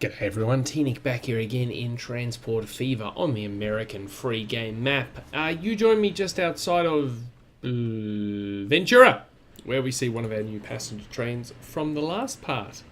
G'day everyone, T-Nick back here again in Transport Fever on the American free game map. You join me just outside of Ventura, where we see one of our new passenger trains from the last part.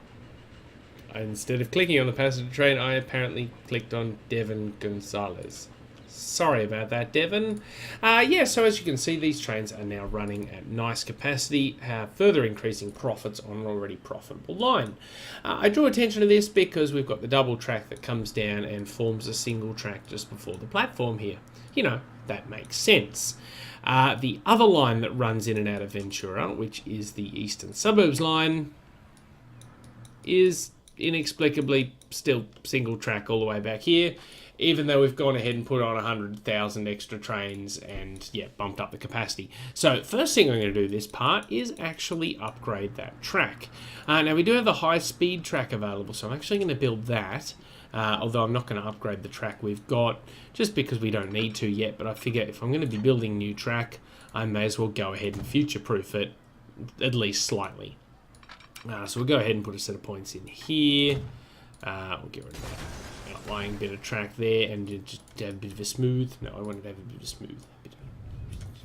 Instead of clicking on the passenger train, I apparently clicked on Devon Gonzalez. Sorry about that, Devon. So as you can see, these trains are now running at nice capacity, further increasing profits on an already profitable line. I draw attention to this because we've got the double track that comes down and forms a single track just before the platform here. You know, that makes sense. The other line that runs in and out of Ventura, which is the Eastern Suburbs line, is inexplicably still single track all the way back here, even though we've gone ahead and put on 100,000 extra trains and, bumped up the capacity. So, first thing I'm going to do this part is actually upgrade that track. Now, we do have the high-speed track available, so I'm actually going to build that, although I'm not going to upgrade the track we've got, just because we don't need to yet, but I figure if I'm going to be building new track, I may as well go ahead and future-proof it, at least slightly. So we'll go ahead and put a set of points in here. We'll get rid of that outlying bit of track there and just have a bit of a smooth. No, I wanted to have a bit of a smooth.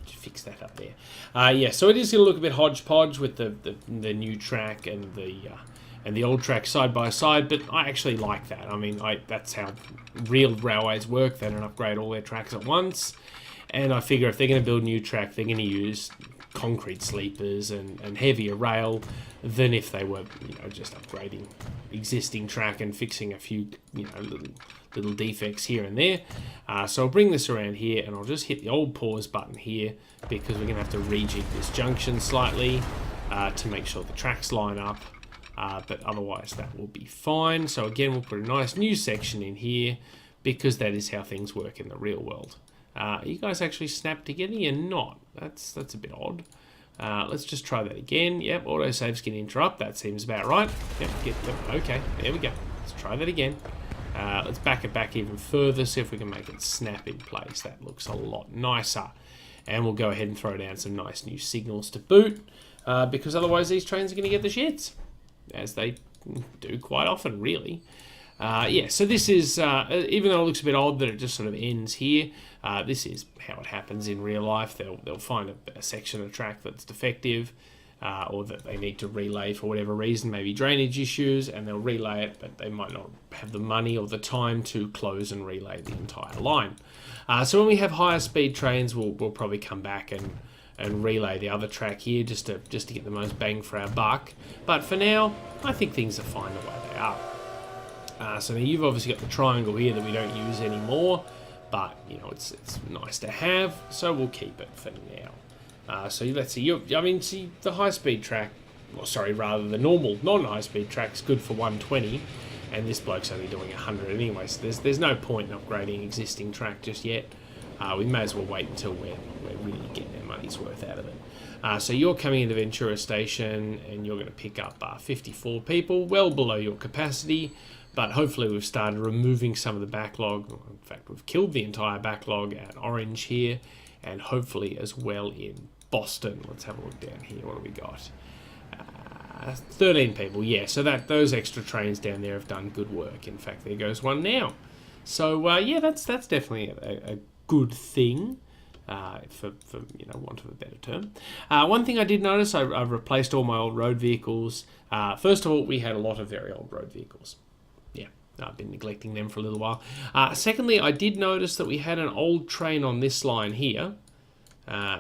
Fix that up there. So it is going to look a bit hodgepodge with the new track and the old track side by side, but I actually like that. I mean, that's how real railways work. They don't upgrade all their tracks at once, and I figure if they're going to build new track, they're going to use concrete sleepers and heavier rail than if they were, just upgrading existing track and fixing a few, little defects here and there. So I'll bring this around here and I'll just hit the old pause button here because we're going to have to rejig this junction slightly to make sure the tracks line up. But otherwise that will be fine. So again, we'll put a nice new section in here because that is how things work in the real world. You guys actually snap together? You're not. That's a bit odd. Let's just try that again. Yep, autosaves can interrupt. That seems about right. Yep, okay, there we go. Let's try that again. Let's back it back even further, see if we can make it snap in place. That looks a lot nicer. And we'll go ahead and throw down some nice new signals to boot, because otherwise these trains are going to get the shits, as they do quite often, really. So this is, even though it looks a bit odd that it just sort of ends here, this is how it happens in real life. They'll find a section of track that's defective, or that they need to relay for whatever reason, maybe drainage issues, and they'll relay it, but they might not have the money or the time to close and relay the entire line. So when we have higher speed trains, we'll probably come back and relay the other track here just to get the most bang for our buck. But for now, I think things are fine the way they are. So now you've obviously got the triangle here that we don't use anymore, but it's nice to have, so we'll keep it for now. So let's see. The high-speed track, the normal non-high-speed track's good for 120, and this bloke's only doing 100 anyway. So there's no point in upgrading existing track just yet. We may as well wait until we're really getting our money's worth out of it. So you're coming into Ventura Station, and you're going to pick up 54 people, well below your capacity. But hopefully we've started removing some of the backlog. In fact, we've killed the entire backlog at Orange here, and hopefully as well in Boston. Let's have a look down here. What do we got? 13 people. Yeah, so those extra trains down there have done good work. In fact, there goes one now. So that's definitely a good thing. For want of a better term. One thing I did notice, I've replaced all my old road vehicles. First of all, we had a lot of very old road vehicles. I've been neglecting them for a little while. Secondly, I did notice that we had an old train on this line here.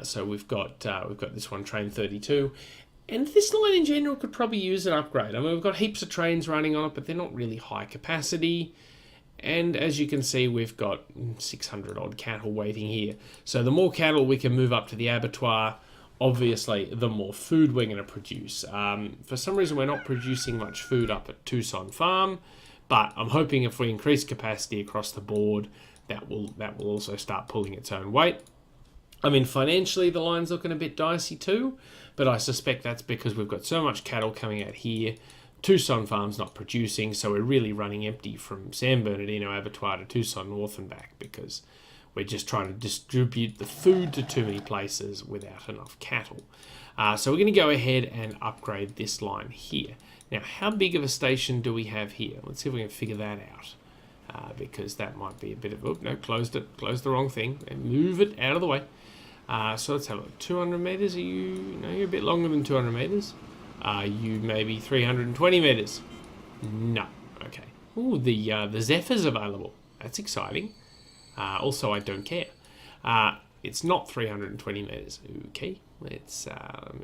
So we've got this one, train 32. And this line in general could probably use an upgrade. I mean, we've got heaps of trains running on it, but they're not really high capacity. And as you can see, we've got 600 odd cattle waiting here. So the more cattle we can move up to the abattoir, obviously, the more food we're going to produce. For some reason, we're not producing much food up at Tucson Farm. But I'm hoping if we increase capacity across the board, that will also start pulling its own weight. I mean, financially, the line's looking a bit dicey too, but I suspect that's because we've got so much cattle coming out here. Tucson Farm's not producing, so we're really running empty from San Bernardino Abattoir to Tucson North and back because we're just trying to distribute the food to too many places without enough cattle. So we're going to go ahead and upgrade this line here. Now, how big of a station do we have here? Let's see if we can figure that out. Because that might be a bit of... Oh, no, closed the wrong thing. And move it out of the way. So let's have a look. 200 meters? Are you... No, you're a bit longer than 200 meters. Are you maybe 320 meters? No. Okay. Ooh, the Zephyr's available. That's exciting. Also, I don't care. It's not 320 meters. Okay. Let's...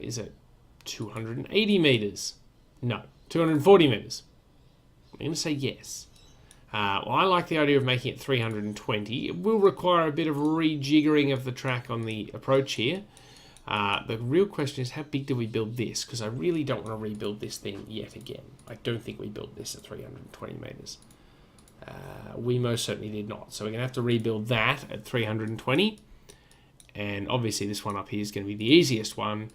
is it 280 meters? No. 240 meters. I'm going to say yes. Well, I like the idea of making it 320. It will require a bit of rejiggering of the track on the approach here. The real question is, how big do we build this? Because I really don't want to rebuild this thing yet again. I don't think we built this at 320 meters. We most certainly did not. So we're going to have to rebuild that at 320. And obviously this one up here is going to be the easiest one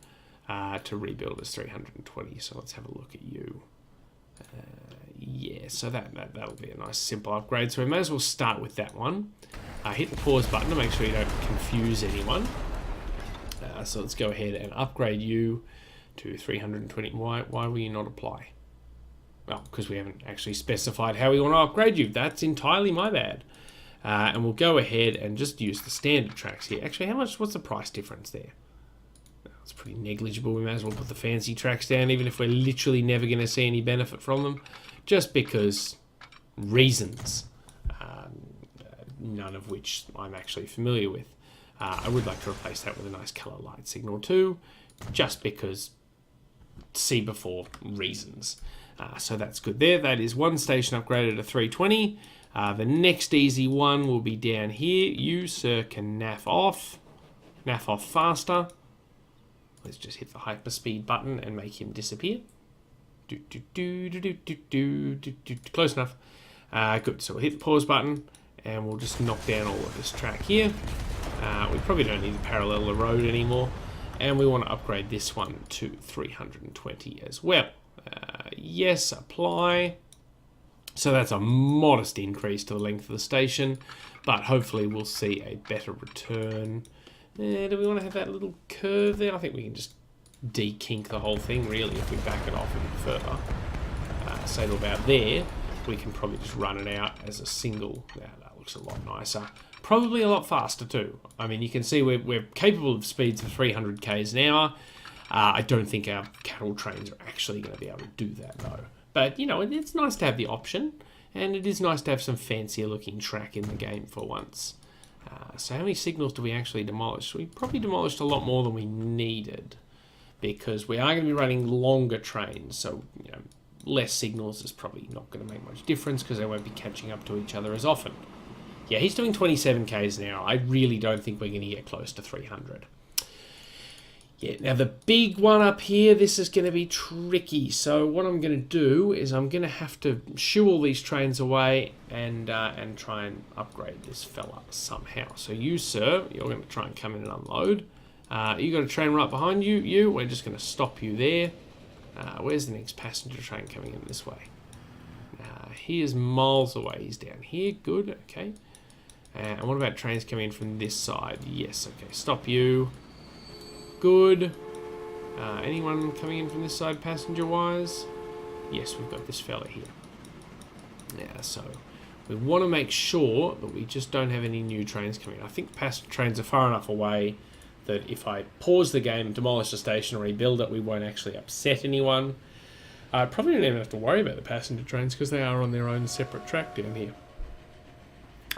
to rebuild as 320. So let's have a look at you. Yeah, so that'll be a nice simple upgrade. So we may as well start with that one. Hit the pause button to make sure you don't confuse anyone. So let's go ahead and upgrade you to 320. Why will you not apply? Well, because we haven't actually specified how we want to upgrade you. That's entirely my bad. And we'll go ahead and just use the standard tracks here. Actually, what's the price difference there? It's pretty negligible. We may as well put the fancy tracks down, even if we're literally never going to see any benefit from them, just because reasons, none of which I'm actually familiar with. I would like to replace that with a nice color light signal too, just because see before reasons. So that's good there. That is one station upgraded to 320. The next easy one will be down here. You, sir, can naff off faster. Let's just hit the hyperspeed button and make him disappear. Close enough. Good. So we'll hit the pause button and we'll just knock down all of this track here. We probably don't need to parallel the road anymore. And we want to upgrade this one to 320 as well. Yes, apply. So that's a modest increase to the length of the station, but hopefully we'll see a better return. Do we want to have that little curve there? I think we can just de-kink the whole thing, really, if we back it off a bit further. Say to about there, we can probably just run it out as a single. Yeah, that looks a lot nicer. Probably a lot faster too. I mean, you can see we're capable of speeds of 300 k's an hour. I don't think our cattle trains are actually going to be able to do that, though. But, you know, it's nice to have the option, and it is nice to have some fancier looking track in the game for once. So how many signals do we actually demolish? We probably demolished a lot more than we needed, because we are going to be running longer trains, so, you know, less signals is probably not going to make much difference because they won't be catching up to each other as often. Yeah, he's doing 27 k's an hour. I really don't think we're going to get close to 300. Yeah, now the big one up here, this is going to be tricky. So what I'm going to do is I'm going to have to shoo all these trains away and try and upgrade this fella somehow. So you, sir, you're going to try and come in and unload. You got a train right behind you. We're just going to stop you there. Where's the next passenger train coming in this way? He is miles away. He's down here. Good. Okay. And what about trains coming in from this side? Yes. Okay. Stop you. Good. Anyone coming in from this side passenger-wise? Yes, we've got this fella here. Yeah, so we want to make sure that we just don't have any new trains coming in. I think passenger trains are far enough away that if I pause the game, demolish the station, rebuild it, we won't actually upset anyone. I probably don't even have to worry about the passenger trains because they are on their own separate track down here.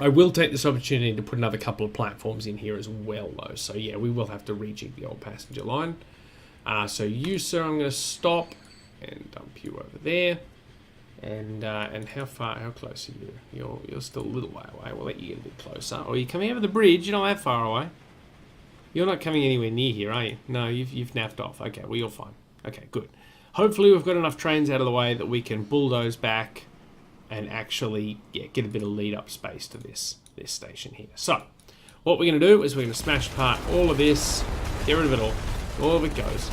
I will take this opportunity to put another couple of platforms in here as well, though. So, yeah, we will have to rejig the old passenger line. So, you, sir, I'm going to stop and dump you over there. And how close are you? You're still a little way away. We'll let you get a bit closer. Or you're coming over the bridge. You're not that far away. You're not coming anywhere near here, are you? No, you've napped off. Okay, well, you're fine. Okay, good. Hopefully, we've got enough trains out of the way that we can bulldoze back and actually get a bit of lead-up space to this station here. So, what we're going to do is we're going to smash apart all of this, get rid of it all of it goes,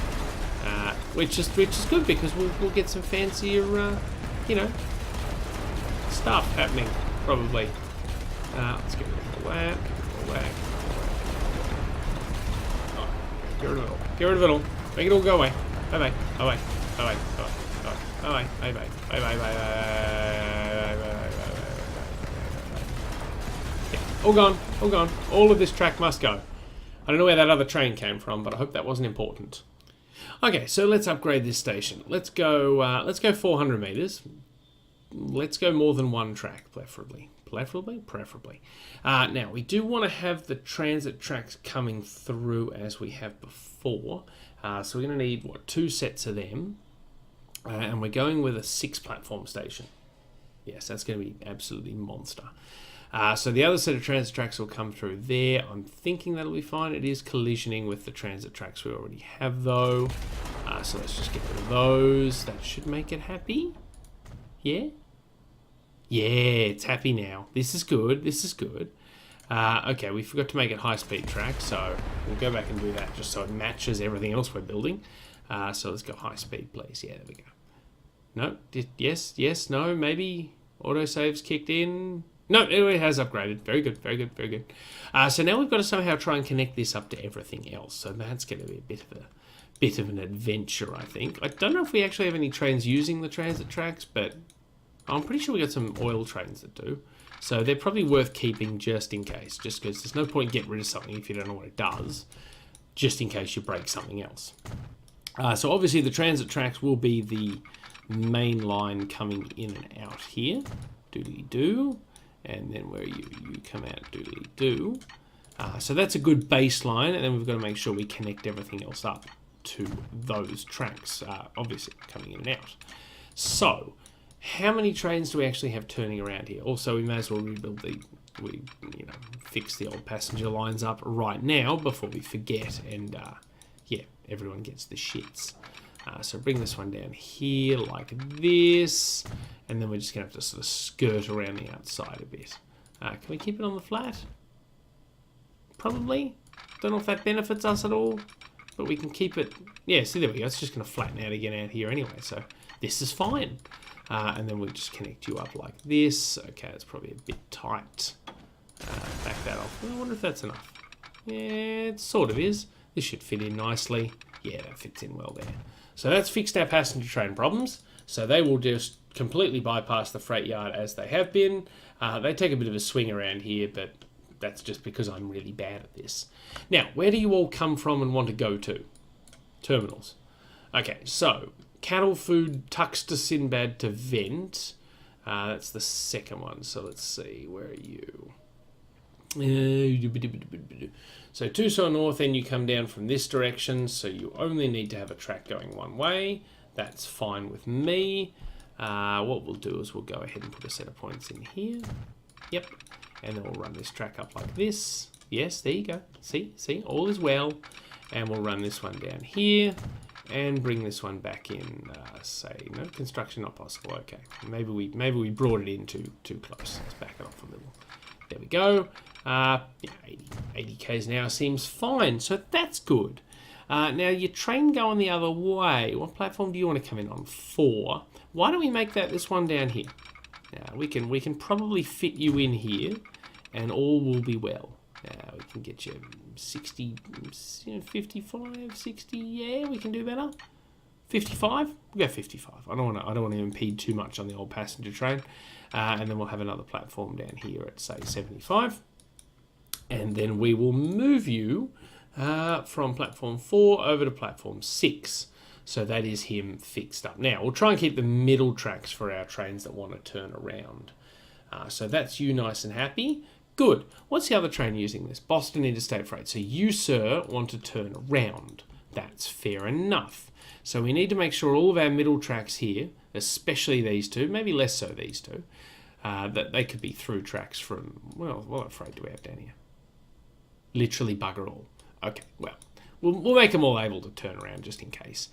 which is good because we'll get some fancier, stuff happening, probably. Let's get rid of all that, Oh, get rid of it all, make it all go away. Bye-bye. Bye bye. Bye bye. Bye bye. Bye bye. Yeah, all gone. All gone. All of this track must go. I don't know where that other train came from, but I hope that wasn't important. Okay, so let's upgrade this station. Let's go 400 meters. Let's go more than one track, preferably. Preferably. Now, we do want to have the transit tracks coming through as we have before. So we're going to need, what, 2 sets of them. And we're going with a 6-platform station. Yes, that's going to be absolutely monster. So the other set of transit tracks will come through there. I'm thinking that'll be fine. It is collisioning with the transit tracks we already have, though. So let's just get rid of those. That should make it happy. Yeah? Yeah, it's happy now. This is good. This is good. Okay, we forgot to make it high-speed track, so we'll go back and do that just so it matches everything else we're building. So let's go high-speed, please. Yeah, there we go. No, yes, no, maybe autosave's kicked in. No, it has upgraded. Very good, very good, very good. So now we've got to somehow try and connect this up to everything else. So that's going to be a bit of an adventure, I think. I don't know if we actually have any trains using the transit tracks, but I'm pretty sure we got some oil trains that do. So they're probably worth keeping just in case, just because there's no point getting rid of something if you don't know what it does, just in case you break something else. So obviously the transit tracks will be the main line coming in and out here. Doodly-doo. And then where you come out, doodly-doo. So that's a good baseline, and then we've got to make sure we connect everything else up to those tracks, obviously coming in and out. So, how many trains do we actually have turning around here? Also, we may as well rebuild fix the old passenger lines up right now before we forget, and yeah, everyone gets the shits. So bring this one down here like this, and then we're just going to have to sort of skirt around the outside a bit. Can we keep it on the flat? Probably. Don't know if that benefits us at all, but we can keep it. Yeah, see, there we go. It's just going to flatten out again out here anyway, so this is fine. And then we'll just connect you up like this. Okay, it's probably a bit tight. Back that off. I wonder if that's enough. Yeah, it sort of is. This should fit in nicely. Yeah, that fits in well there. So that's fixed our passenger train problems. So they will just completely bypass the freight yard as they have been. They take a bit of a swing around here, but that's just because I'm really bad at this. Now, where do you all come from and want to go to? Terminals. Okay, so cattle food tucks to Sinbad to Vent. That's the second one. So let's see, where are you? So Tucson North, then you come down from this direction, so you only need to have a track going one way. That's fine with me. What we'll do is we'll go ahead and put a set of points in here. Yep. And then we'll run this track up like this. Yes, there you go. See, all is well. And we'll run this one down here and bring this one back in. Say no construction not possible. Okay, maybe we brought it in too close. Let's back it off a little. There we go. Yeah, 80 k's an hour seems fine, so that's good. Now your train going the other way. What platform do you want to come in on? 4. Why don't we make that this one down here? Now we can probably fit you in here, and all will be well. We can get you 60, 55, 60. Yeah, we can do better. 55. We'll go 55. I don't want to impede too much on the old passenger train. And then we'll have another platform down here at say 75. And then we will move you from platform 4 over to platform 6. So that is him fixed up. Now, we'll try and keep the middle tracks for our trains that want to turn around. So that's you nice and happy. Good. What's the other train using this? Boston Interstate Freight. So you, sir, want to turn around. That's fair enough. So we need to make sure all of our middle tracks here, especially these two, maybe less so these two, that they could be through tracks from, well, what freight do we have down here? Literally bugger all. Okay, well, we'll make them all able to turn around just in case.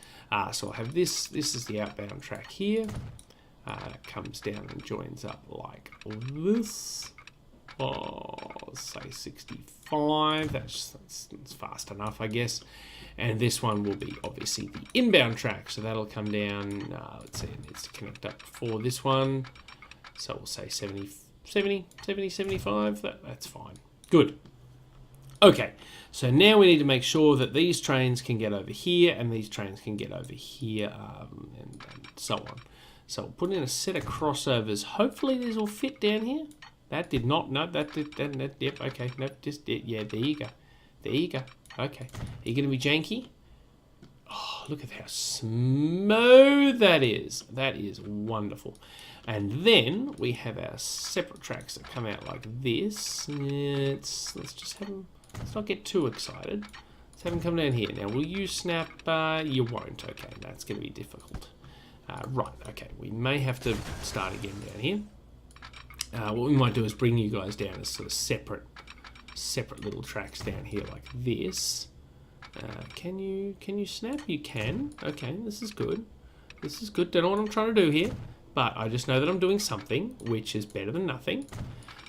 So I'll have this. This is the outbound track here. It comes down and joins up like this. Oh, say 65. That's fast enough, I guess. And this one will be obviously the inbound track. So that'll come down. Let's see, it needs to connect up for this one. So we'll say 70, 75. That's fine. Good. Okay, so now we need to make sure that these trains can get over here and these trains can get over here, and so on. So we'll put in a set of crossovers. Hopefully these will fit down here. That did not, no, that did, yep, okay, no, just, yeah, there you go. There you go. Okay. Are you going to be janky? Oh, look at how smooth that is. That is wonderful. And then we have our separate tracks that come out like this. Let's just have them, let's not get too excited. Let's have them come down here. Now, will you snap? You won't. Okay, that's going to be difficult. Right, okay, we may have to start again down here. What we might do is bring you guys down as sort of separate little tracks down here like this. Can you snap? You can. Okay, this is good. This is good. Don't know what I'm trying to do here, but I just know that I'm doing something, which is better than nothing.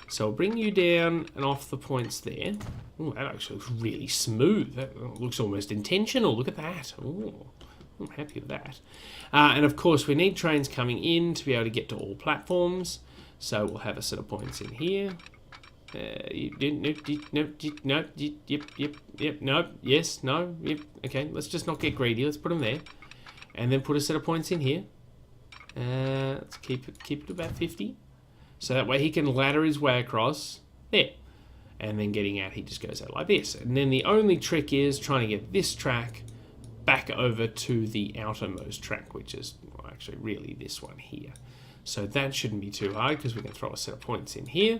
So I'll bring you down and off the points there. Ooh, that actually looks really smooth. That looks almost intentional. Look at that. Ooh, I'm happy with that. And of course, we need trains coming in to be able to get to all platforms. So we'll have a set of points in here. Yep, no, yes, no, yep. Okay, let's just not get greedy. Let's put them there. And then put a set of points in here. Let's keep it to about 50. So that way he can ladder his way across. There. And then getting out, he just goes out like this. And then the only trick is trying to get this track back over to the outermost track, which is well, actually really this one here. So that shouldn't be too hard because we can throw a set of points in here.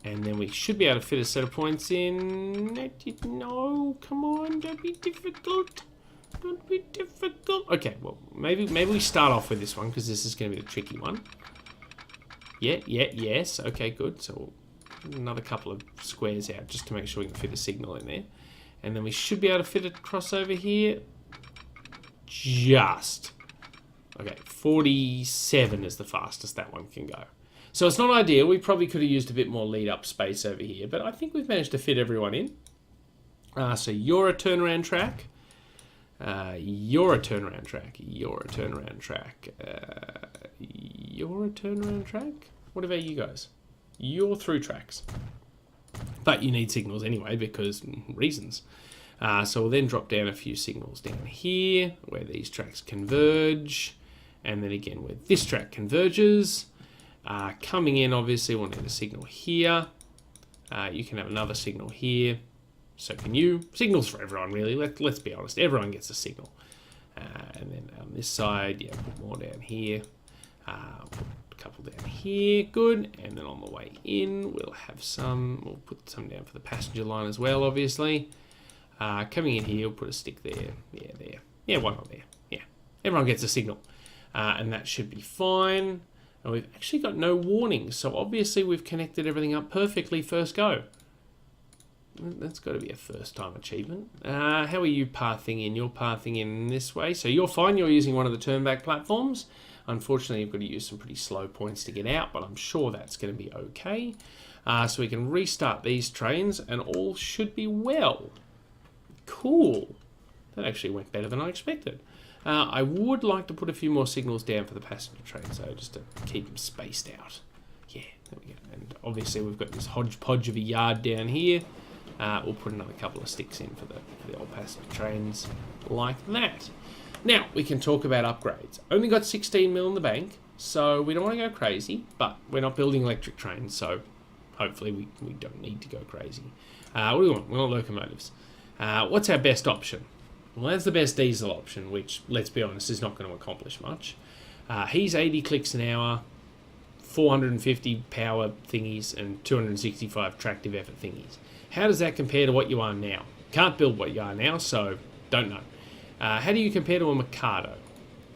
And then we should be able to fit a set of points in. No, come on, don't be difficult. Don't be difficult. Okay, well, maybe we start off with this one because this is going to be the tricky one. Yes. Okay, good. So we'll put another couple of squares out just to make sure we can fit a signal in there. And then we should be able to fit it crossover here. Just. Okay, 47 is the fastest that one can go. So it's not ideal. We probably could have used a bit more lead-up space over here, but I think we've managed to fit everyone in. So you're a turnaround track. You're a turnaround track. You're a turnaround track. You're a turnaround track? What about you guys? You're through tracks. But you need signals anyway because reasons. So we'll then drop down a few signals down here where these tracks converge. And then again where this track converges. Coming in, obviously, we'll need a signal here. You can have another signal here. So can you. Signals for everyone, really. Let's be honest. Everyone gets a signal. And then on this side, yeah, put more down here. Put a couple down here. Good. And then on the way in, we'll have some. We'll put some down for the passenger line as well, obviously. Coming in here, we'll put a stick there. Yeah, there. Yeah, why not there? Yeah. Everyone gets a signal. And that should be fine. And we've actually got no warnings, so obviously we've connected everything up perfectly first go. That's got to be a first time achievement. How are you pathing in? You're pathing in this way, so you're fine. You're using one of the turn-back platforms. Unfortunately, you've got to use some pretty slow points to get out, but I'm sure that's going to be okay. So we can restart these trains, and all should be well. Cool. That actually went better than I expected. I would like to put a few more signals down for the passenger trains, though, just to keep them spaced out. Yeah, there we go. And obviously we've got this hodgepodge of a yard down here. We'll put another couple of sticks in for the old passenger trains, like that. Now, we can talk about upgrades. Only got 16 mil in the bank, so we don't want to go crazy, but we're not building electric trains, so hopefully we don't need to go crazy. What do we want? We want locomotives. What's our best option? Well, that's the best diesel option, which, let's be honest, is not going to accomplish much. He's 80 clicks an hour, 450 power thingies, and 265 tractive effort thingies. How does that compare to what you are now? Can't build what you are now, so don't know. How do you compare to a Mikado?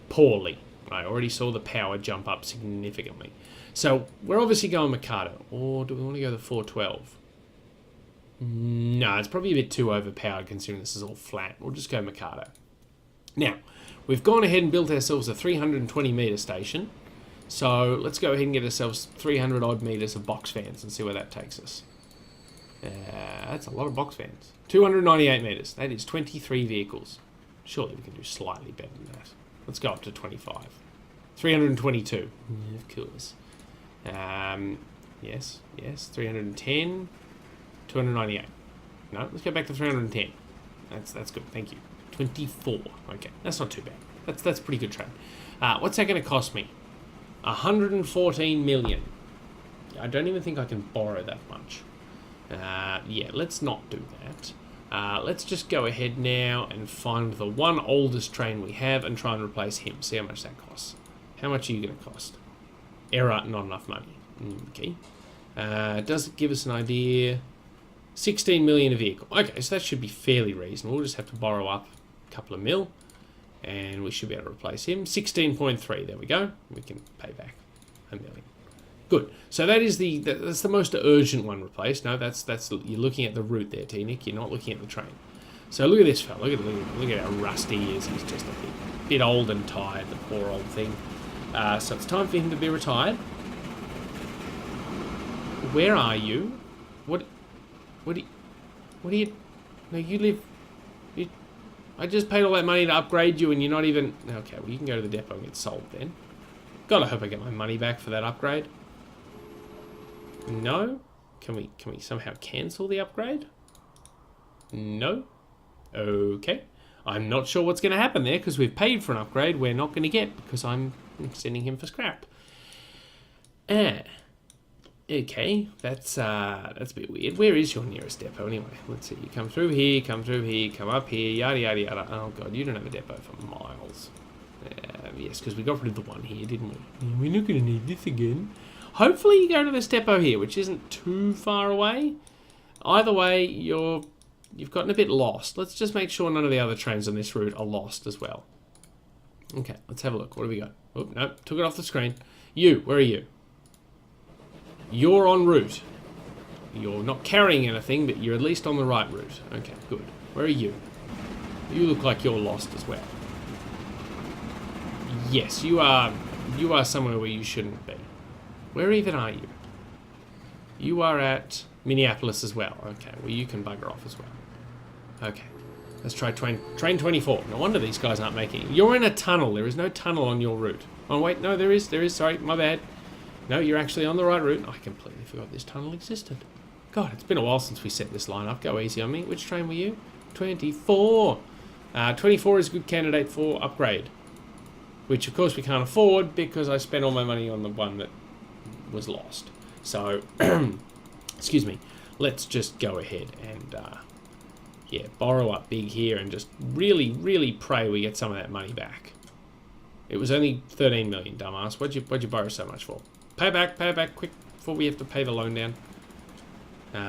Poorly. I already saw the power jump up significantly. So we're obviously going Mikado, or do we want to go the 412? No, it's probably a bit too overpowered considering this is all flat. We'll just go Mikado. Now, we've gone ahead and built ourselves a 320 metre station. So let's go ahead and get ourselves 300 odd metres of box fans and see where that takes us. That's a lot of box fans. 298 metres. That is 23 vehicles. Surely we can do slightly better than that. Let's go up to 25. 322. Of course. Yes. 310. 298. No, let's go back to 310. That's good. Thank you. 24. Okay, that's not too bad. That's pretty good trade. What's that going to cost me? 114 million. I don't even think I can borrow that much. Yeah, let's not do that. Let's just go ahead now and find the one oldest train we have and try and replace him. See how much that costs. How much are you going to cost? Error, not enough money. Okay. Does it give us an idea? 16 million a vehicle. Okay, so that should be fairly reasonable. We'll just have to borrow up a couple of mil, and we should be able to replace him. 16.3, there we go. We can pay back $1 million. Good. So that is that's the most urgent one replaced. No, that's you're looking at the route there, T-Nick. You're not looking at the train. So look at this fella. Look at how rusty he is. He's just a bit old and tired, the poor old thing. So it's time for him to be retired. Where are you? What do you... No, you live... I just paid all that money to upgrade you and you're not even... Okay, well, you can go to the depot and get sold then. Gotta hope I get my money back for that upgrade. No? Can we somehow cancel the upgrade? No? Okay. I'm not sure what's going to happen there because we've paid for an upgrade we're not going to get because I'm sending him for scrap. Okay, that's a bit weird. Where is your nearest depot anyway? Let's see. You come through here, come up here, yada, yada, yada. Oh, God, you don't have a depot for miles. Yes, because we got rid of the one here, didn't we? We're not going to need this again. Hopefully you go to this depot here, which isn't too far away. Either way, you've gotten a bit lost. Let's just make sure none of the other trains on this route are lost as well. Okay, let's have a look. What do we got? Oh, no, took it off the screen. You, where are you? You're en route. You're not carrying anything, but you're at least on the right route. Okay, good. Where are you? You look like you're lost as well. Yes, you are somewhere where you shouldn't be. Where even are you? You are at Minneapolis as well. Okay, well you can bugger off as well. Okay, let's try train 24. No wonder these guys aren't making it. You're in a tunnel. There is no tunnel on your route. Oh wait, no, there is. Sorry, my bad. No, you're actually on the right route. I completely forgot this tunnel existed. God, it's been a while since we set this line up. Go easy on me. Which train were you? 24. 24 is a good candidate for upgrade. Which, of course, we can't afford because I spent all my money on the one that was lost. So, excuse me. Let's just go ahead and, yeah, borrow up big here and just really, really pray we get some of that money back. It was only 13 million, dumbass. What'd you borrow so much for? Pay back quick before we have to pay the loan down.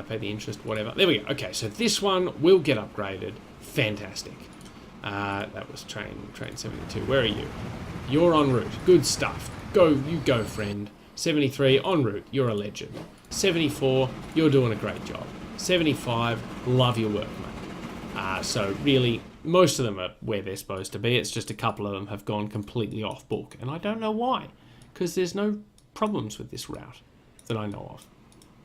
Pay the interest, whatever. There we go. Okay, so this one will get upgraded. Fantastic. That was train 72. Where are you? You're en route. Good stuff. You go, friend. 73, en route. You're a legend. 74, you're doing a great job. 75, love your work, mate. So really, most of them are where they're supposed to be. It's just a couple of them have gone completely off book. And I don't know why. Because there's no problems with this route that I know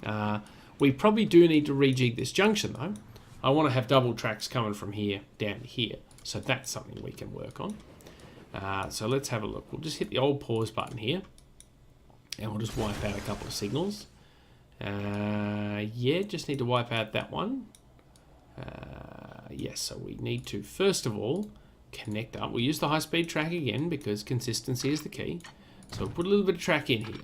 of. We probably do need to rejig this junction, though. I want to have double tracks coming from here down to here. So that's something we can work on. So let's have a look. We'll just hit the old pause button here. And we'll just wipe out a couple of signals. Yeah, just need to wipe out that one. Yes, so we need to, first of all, connect up. We'll use the high-speed track again because consistency is the key. So we'll put a little bit of track in here.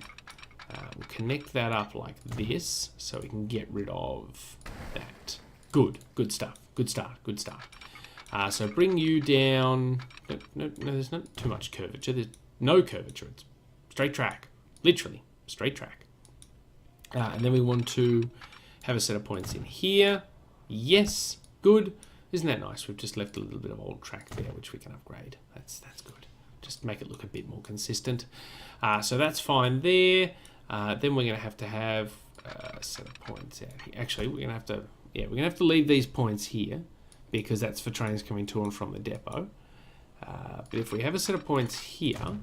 We'll connect that up like this so we can get rid of that. Good stuff. Good start. So bring you down. No, there's not too much curvature. There's no curvature. It's straight track. Literally, straight track. And then we want to have a set of points in here. Yes, good. Isn't that nice? We've just left a little bit of old track there, which we can upgrade. That's good. Just make it look a bit more consistent. So that's fine there. Then we're going to have a set of points out here. Actually, we're going to have to leave these points here because that's for trains coming to and from the depot. But if we have a set of points here,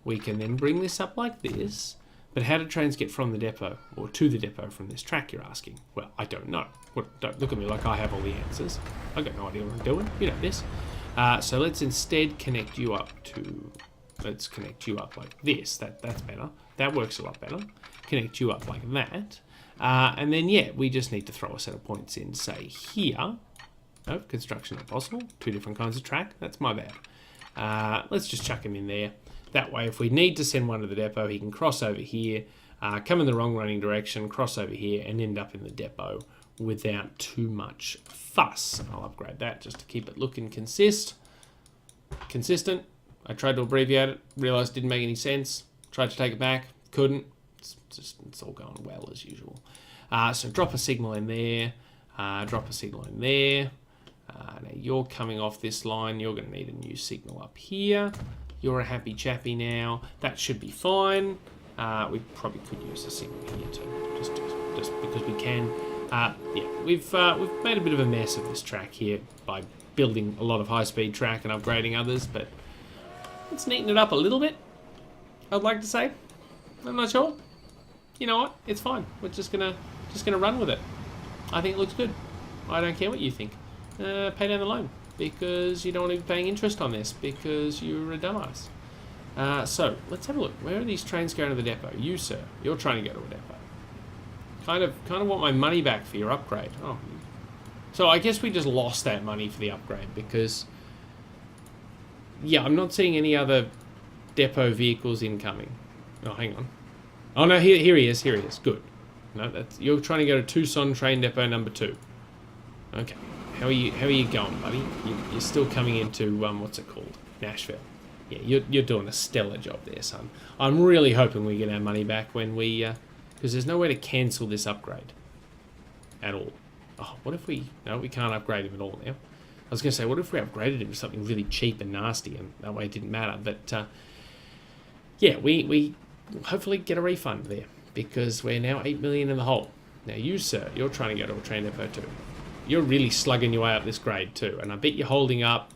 we can then bring this up like this. But how do trains get from the depot or to the depot from this track, you're asking? Well, I don't know. Don't look at me like I have all the answers. I've got no idea what I'm doing. You know this. So let's instead connect you up let's connect you up like this. That's better. That works a lot better. Connect you up like that. And then, yeah, we just need to throw a set of points in, say, here. No, construction not possible. 2 different kinds of track. That's my bad. Let's just chuck him in there. That way, if we need to send one to the depot, he can cross over here, come in the wrong running direction, cross over here, and end up in the depot without too much fuss. I'll upgrade that just to keep it looking consistent. I tried to abbreviate it, realised it didn't make any sense. Tried to take it back, couldn't. It's all going well as usual. So drop a signal in there, drop a signal in there. Now you're coming off this line, you're going to need a new signal up here. You're a happy chappy now. That should be fine. We probably could use a signal here too, just because we can. Yeah, we've made a bit of a mess of this track here by building a lot of high-speed track and upgrading others, but let's neaten it up a little bit, I'd like to say. I'm not sure. You know what? It's fine. We're just gonna run with it. I think it looks good. I don't care what you think. Pay down the loan, because you don't want to be paying interest on this, because you're a dumbass. So, let's have a look. Where are these trains going to the depot? You, sir. You're trying to go to a depot. Kind of want my money back for your upgrade. Oh. So, I guess we just lost that money for the upgrade, because... Yeah, I'm not seeing any other depot vehicles incoming. Oh, hang on. Oh, no, here he is. Good. No, you're trying to go to Tucson train depot number 2. Okay. How are you going, buddy? You're still coming into, what's it called? Nashville. Yeah, you're doing a stellar job there, son. I'm really hoping we get our money back when we, because there's no way to cancel this upgrade. At all. Oh, what if we... No, we can't upgrade him at all now. I was going to say, what if we upgraded him to something really cheap and nasty, and that way it didn't matter. But, yeah, we hopefully get a refund there, because we're now 8 million in the hole. Now, you, sir, you're trying to go to a train depot too. You're really slugging your way up this grade too, and I bet you're holding up...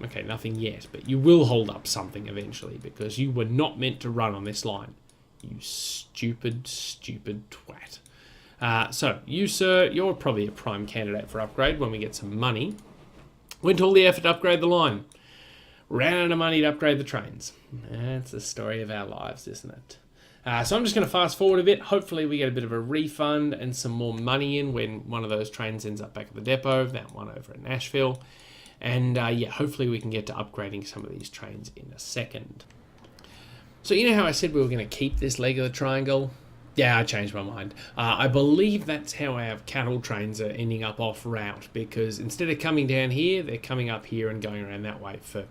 Okay, nothing yet, but you will hold up something eventually, because you were not meant to run on this line. You stupid, stupid twat. So, you, sir, you're probably a prime candidate for upgrade when we get some money. Went to all the effort to upgrade the line. Ran out of money to upgrade the trains. That's the story of our lives, isn't it? So I'm just going to fast forward a bit. Hopefully we get a bit of a refund and some more money in when one of those trains ends up back at the depot, that one over at Nashville. And yeah, hopefully we can get to upgrading some of these trains in a second. So you know how I said we were going to keep this leg of the triangle? Yeah, I changed my mind. I believe that's how our cattle trains are ending up off route, because instead of coming down here, they're coming up here and going around that way for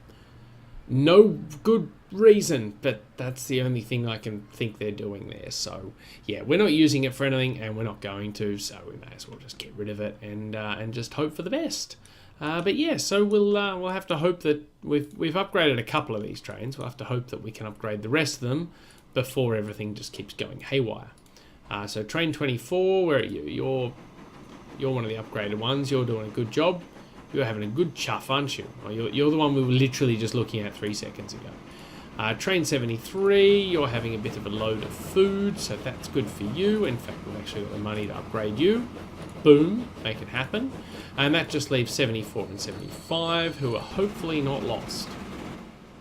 no good reason, but that's the only thing I can think they're doing there. So yeah, we're not using it for anything, and we're not going to, so we may as well just get rid of it and just hope for the best. But yeah, so we'll have to hope that we've upgraded a couple of these trains. We'll have to hope that we can upgrade the rest of them before everything just keeps going haywire. So train 24, where are you? You're one of the upgraded ones. You're doing a good job. You're having a good chuff, aren't you? Well, you're the one we were literally just looking at 3 seconds ago. Train 73, you're having a bit of a load of food, so that's good for you. In fact, we've actually got the money to upgrade you. Boom, make it happen. And that just leaves 74 and 75, who are hopefully not lost.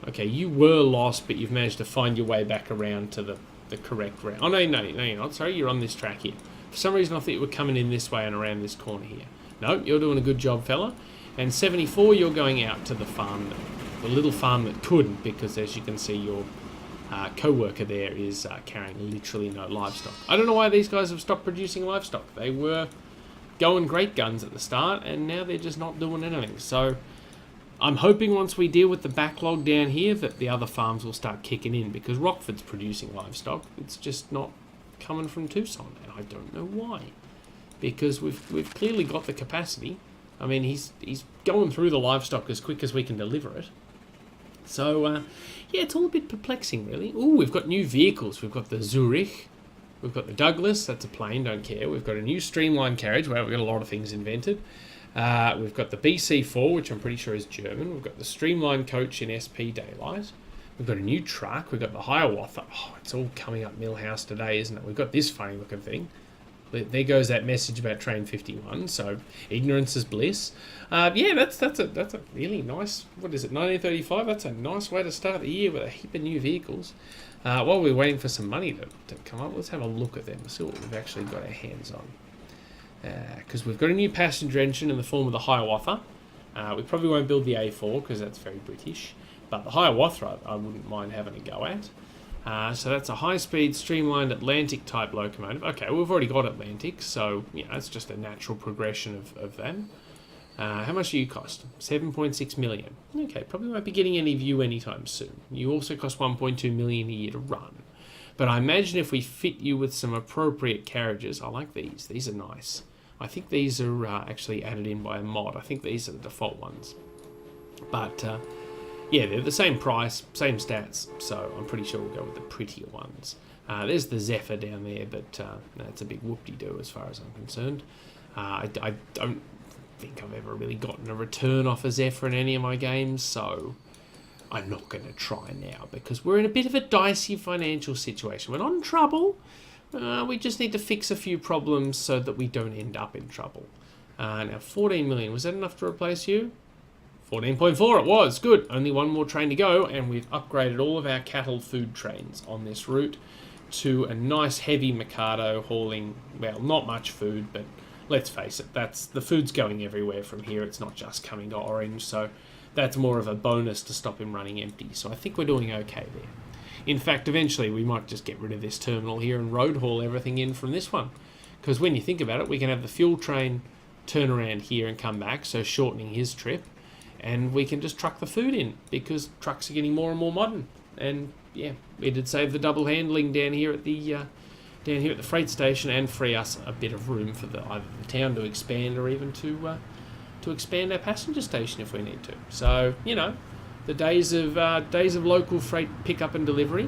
Okay, you were lost, but you've managed to find your way back around to the correct route. Oh, no, you're not. Sorry, you're on this track here. For some reason, I thought you were coming in this way and around this corner here. No, you're doing a good job, fella. And 74, you're going out to the farm, the little farm that couldn't, because as you can see, your co-worker there is carrying literally no livestock. I don't know why these guys have stopped producing livestock. They were going great guns at the start, and now they're just not doing anything. So I'm hoping once we deal with the backlog down here that the other farms will start kicking in, because Rockford's producing livestock. It's just not coming from Tucson, and I don't know why. Because we've clearly got the capacity. I mean, he's going through the livestock as quick as we can deliver it. So, yeah, it's all a bit perplexing, really. Ooh, we've got new vehicles. We've got the Zurich. We've got the Douglas. That's a plane, don't care. We've got a new streamlined carriage. Well, we've got a lot of things invented. We've got the BC4, which I'm pretty sure is German. We've got the streamlined coach in SP Daylight. We've got a new truck. We've got the Hiawatha. Oh, it's all coming up Millhouse today, isn't it? We've got this funny looking thing. there goes that message about train 51. So ignorance is bliss. Yeah, that's a really nice. What is it? 1935. That's a nice way to start the year with a heap of new vehicles. While we're waiting for some money to come up, let's have a look at them. See what we've actually got our hands on. Because we've got a new passenger engine in the form of the Hiawatha. We probably won't build the A4 because that's very British. But the Hiawatha I wouldn't mind having a go at. So that's a high-speed, streamlined Atlantic-type locomotive. Okay, we've already got Atlantic, so it's just a natural progression of them. How much do you cost? 7.6 million. Okay, probably won't be getting any of you anytime soon. You also cost 1.2 million a year to run. But I imagine if we fit you with some appropriate carriages, I like these. These are nice. I think these are actually added in by a mod. I think these are the default ones. But yeah, they're the same price, same stats, so I'm pretty sure we'll go with the prettier ones. There's the Zephyr down there, but that's a big whoop-de-doo as far as I'm concerned. I don't think I've ever really gotten a return off a Zephyr in any of my games, so I'm not going to try now because we're in a bit of a dicey financial situation. We're not in trouble. We just need to fix a few problems so that we don't end up in trouble. Now, 14 million, was that enough to replace you? 14.4 it was. Good. Only one more train to go, and we've upgraded all of our cattle food trains on this route to a nice heavy Mikado hauling, well, not much food, but let's face it, the food's going everywhere from here. It's not just coming to Orange, so that's more of a bonus to stop him running empty. So I think we're doing okay there. In fact, eventually we might just get rid of this terminal here and road haul everything in from this one. Because when you think about it, we can have the fuel train turn around here and come back, so shortening his trip. And we can just truck the food in because trucks are getting more and more modern. And yeah, it'd save the double handling down here at the freight station and free us a bit of room for either the town to expand or even to expand our passenger station if we need to. So the days of local freight pickup and delivery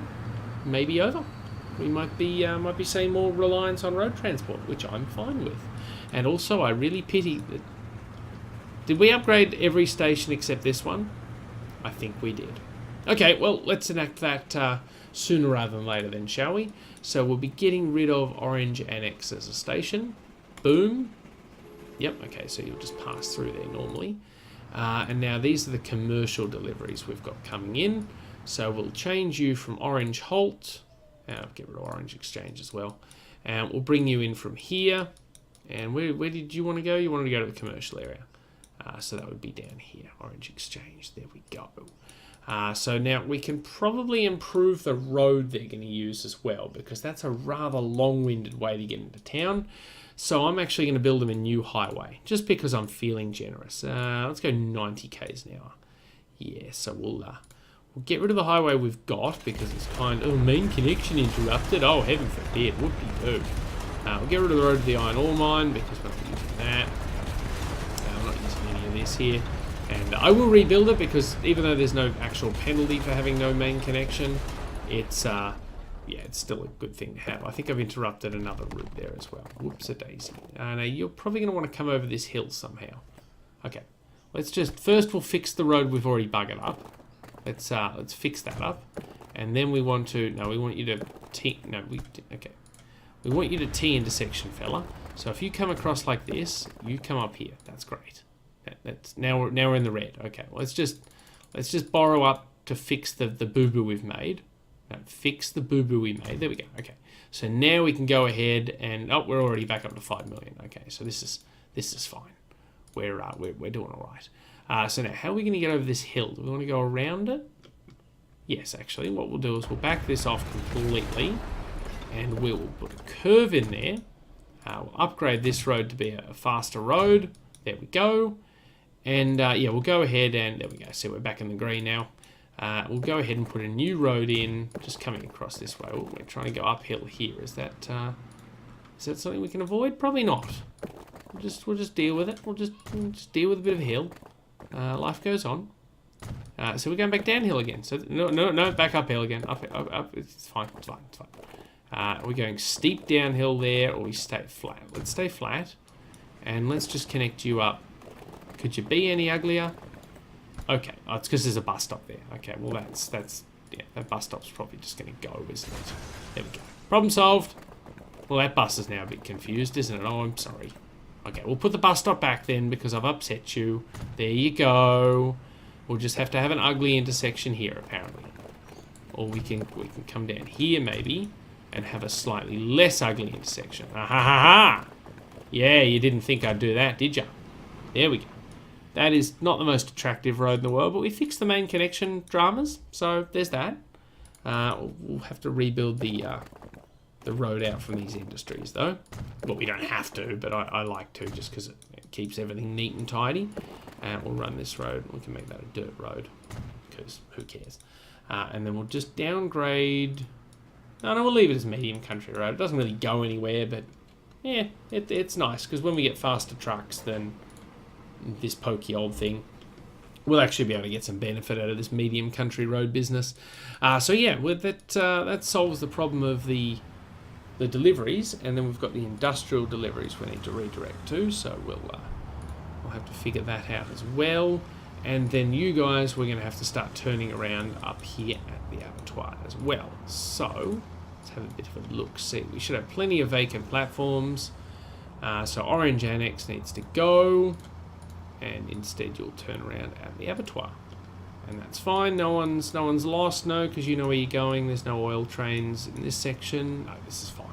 may be over. We might be seeing more reliance on road transport, which I'm fine with. And also, I really pity that. Did we upgrade every station except this one? I think we did. Okay, well, let's enact that sooner rather than later then, shall we? So we'll be getting rid of Orange Annex as a station. Boom. Yep, okay, so you'll just pass through there normally. And now these are the commercial deliveries we've got coming in. So we'll change you from Orange Halt. Get rid of Orange Exchange as well. And we'll bring you in from here. And where did you want to go? You wanted to go to the commercial area. So that would be down here, Orange Exchange. There we go. So now we can probably improve the road they're going to use as well, because that's a rather long-winded way to get into town. So I'm actually going to build them a new highway, just because I'm feeling generous. Let's go 90 k's an hour. Yeah, so we'll get rid of the highway we've got, because it's main connection interrupted. Oh, heaven forbid, whoop-de-doo. We'll get rid of the road to the iron ore mine, because we're not using that. I'm not using any of this here. And I will rebuild it because even though there's no actual penalty for having no main connection, it's it's still a good thing to have. I think I've interrupted another route there as well. Whoops-a-daisy. Now you're probably going to want to come over this hill somehow. Okay, first we'll fix the road we've already buggered up. Let's fix that up, and then we want you to we want you to T intersection, fella. So if you come across like this, you come up here. That's great. Now we're in the red. Okay, well, let's just borrow up to fix the boo-boo we've made. Fix the boo-boo we made. There we go. Okay, so now we can go ahead and we're already back up to 5 million. Okay, so this is fine. We're doing all right. So now how are we going to get over this hill? Do we want to go around it? Yes, actually, what we'll do is we'll back this off completely, and we'll put a curve in there. We'll upgrade this road to be a faster road. There we go. And we'll go ahead and there we go. So we're back in the green now. We'll go ahead and put a new road in, just coming across this way. We're trying to go uphill here. Is that something we can avoid? Probably not. We'll just deal with it. We'll just deal with a bit of hill. Life goes on. So we're going back downhill again. So no, back uphill again. Up. It's fine. We're going steep downhill there, or we stay flat. Let's stay flat, and let's just connect you up. Could you be any uglier? Okay, it's because there's a bus stop there. Okay, well that bus stop's probably just going to go, isn't it? There we go. Problem solved. Well, that bus is now a bit confused, isn't it? Oh, I'm sorry. Okay, we'll put the bus stop back then because I've upset you. There you go. We'll just have to have an ugly intersection here, apparently. Or we can come down here, maybe, and have a slightly less ugly intersection. Ah, ha, ha, ha! Yeah, you didn't think I'd do that, did ya? There we go. That is not the most attractive road in the world, but we fixed the main connection dramas, so there's that. We'll have to rebuild the road out from these industries, though. Well, we don't have to, but I like to, just because it keeps everything neat and tidy. We'll run this road. We can make that a dirt road, because who cares? And then we'll just downgrade... No, we'll leave it as medium country road. It doesn't really go anywhere, but yeah, it's nice, because when we get faster trucks than this pokey old thing, we'll actually be able to get some benefit out of this medium country road business. So yeah, with that solves the problem of the deliveries, and then we've got the industrial deliveries we need to redirect to, so we'll have to figure that out as well. And then you guys, we're going to have to start turning around up here at the abattoir as well. So let's have a bit of a look. See, we should have plenty of vacant platforms. So Orange Annex needs to go, and instead you'll turn around at the abattoir, and that's fine. No one's lost, no, because you know where you're going. There's no oil trains in this section. No, this is fine.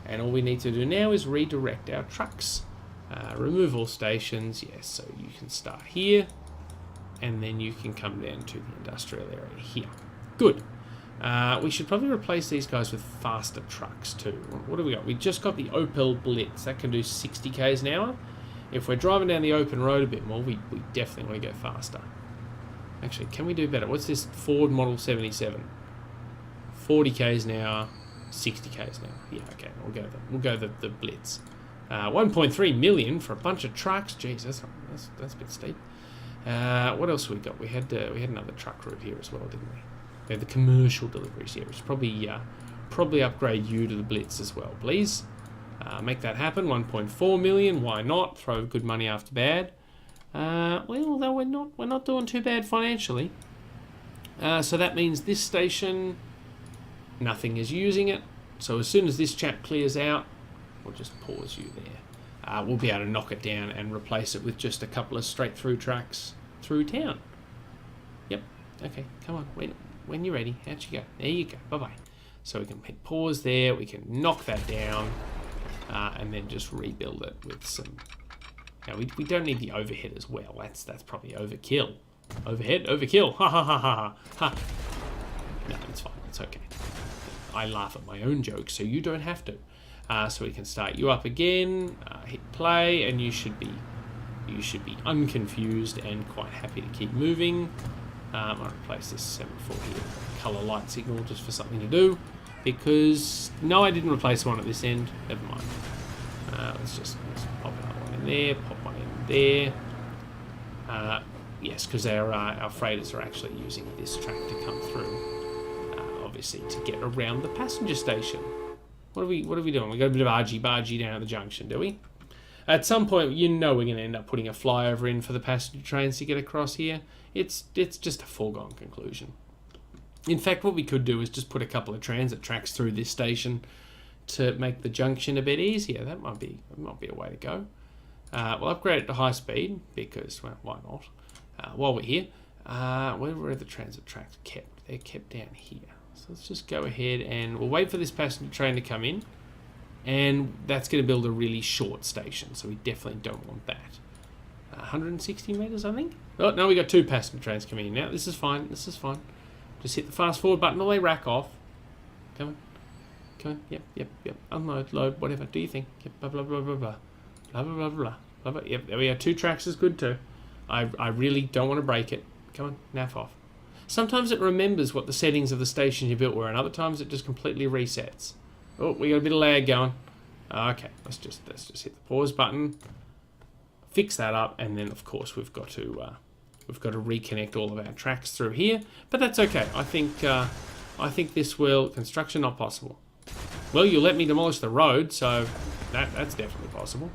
And all we need to do now is redirect our trucks. Remove all stations, yes, so you can start here, and then you can come down to the industrial area here. Good. We should probably replace these guys with faster trucks too. What have we got? We just got the Opel Blitz. That can do 60 k's an hour. If we're driving down the open road a bit more, we definitely want to go faster. Actually, can we do better? What's this Ford Model 77? 40 k's an hour, 60 k's an hour. Yeah, okay, we'll go the Blitz. 1.3 million for a bunch of trucks. Jeez, that's a bit steep. What else we got? We had another truck route here as well, didn't we? We had the commercial deliveries here, which probably upgrade you to the Blitz as well, please. Make that happen. 1.4 million. Why not? Throw good money after bad. Well, although we're not doing too bad financially. So that means this station, nothing is using it. So as soon as this chap clears out, we'll just pause you there. We'll be able to knock it down and replace it with just a couple of straight through tracks through town. Yep. Okay. Come on. When you're ready, out you go. There you go. Bye bye. So we can hit pause there. We can knock that down. And then just rebuild it with some... Now, we don't need the overhead as well. That's probably overkill. Overhead, overkill. Ha ha ha ha ha. No, it's fine. It's okay. I laugh at my own jokes, so you don't have to. So we can start you up again. Hit play, and you should be unconfused and quite happy to keep moving. I'll replace this semaphore here, color light signal, just for something to do. Because, no, I didn't replace one at this end. Never mind. Let's pop another one in there, pop one in there. Yes, because our freighters are actually using this track to come through, obviously, to get around the passenger station. What are we doing? We got a bit of argy-bargy down at the junction, do we? At some point, you know we're going to end up putting a flyover in for the passenger trains to get across here. It's just a foregone conclusion. In fact, what we could do is just put a couple of transit tracks through this station to make the junction a bit easier. That might be a way to go. We'll upgrade it to high speed because, well, why not? While we're here, where are the transit tracks kept? They're kept down here. So let's just go ahead and we'll wait for this passenger train to come in, and that's going to build a really short station. So we definitely don't want that. 160 meters, I think. Oh no, we got two passenger trains coming in now. This is fine. This is fine. Just hit the fast forward button till they rack off. Come on. Come on. Yep. Unload, load, whatever. Do you think? Yep. Blah, blah, blah, blah, blah. Blah, blah, blah, blah. Blah, blah. Yep, there we go. 2 tracks is good too. I really don't want to break it. Come on. Naff off. Sometimes it remembers what the settings of the station you built were, and other times it just completely resets. Oh, we got a bit of lag going. Okay. Let's just hit the pause button. Fix that up, and then of course we've got to reconnect all of our tracks through here, but that's okay. I think this will... Construction not possible. Well, you'll let me demolish the road, so that's definitely possible.